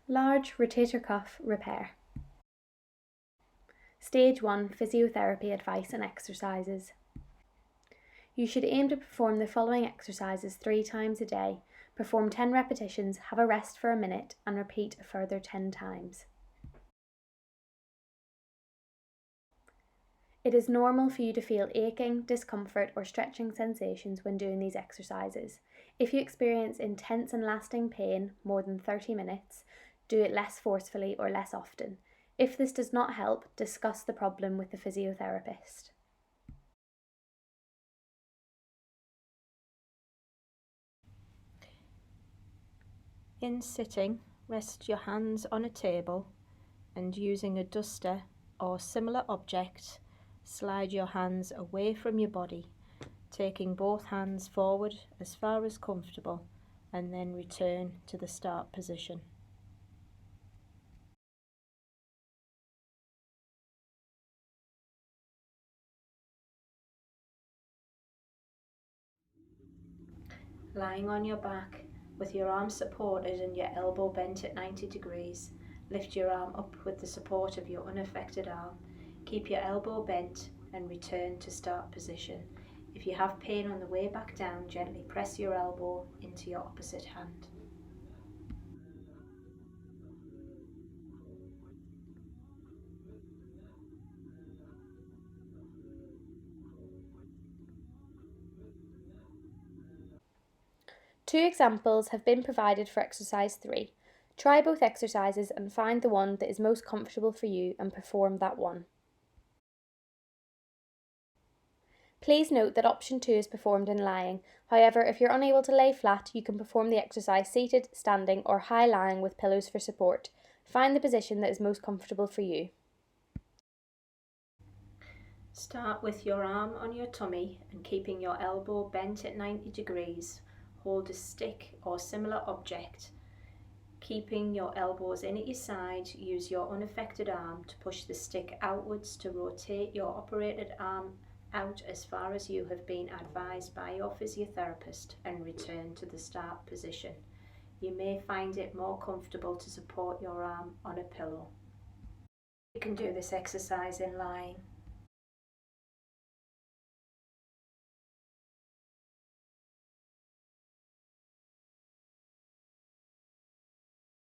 Large rotator cuff repair. Stage 1 physiotherapy advice and exercises. You should aim to perform the following exercises 3 times a day. Perform 10 repetitions, have a rest for a minute, and repeat a further 10 times. It is normal for you to feel aching, discomfort, or stretching sensations when doing these exercises. If you experience intense and lasting pain, more than 30 minutes, do it less forcefully or less often. If this does not help, discuss the problem with the physiotherapist. In sitting, rest your hands on a table and using a duster or similar object, slide your hands away from your body, taking both hands forward as far as comfortable and then return to the start position. Lying on your back with your arms supported and your elbow bent at 90 degrees, lift your arm up with the support of your unaffected arm. Keep your elbow bent and return to start position. If you have pain on the way back down, gently press your elbow into your opposite hand. Two examples have been provided for exercise 3. Try both exercises and find the one that is most comfortable for you and perform that one. Please note that option 2 is performed in lying. However, if you're unable to lay flat, you can perform the exercise seated, standing, or high lying with pillows for support. Find the position that is most comfortable for you. Start with your arm on your tummy and keeping your elbow bent at 90 degrees. Hold a stick or similar object. Keeping your elbows in at your side, use your unaffected arm to push the stick outwards to rotate your operated arm out as far as you have been advised by your physiotherapist and return to the start position. You may find it more comfortable to support your arm on a pillow. You can do this exercise in lying.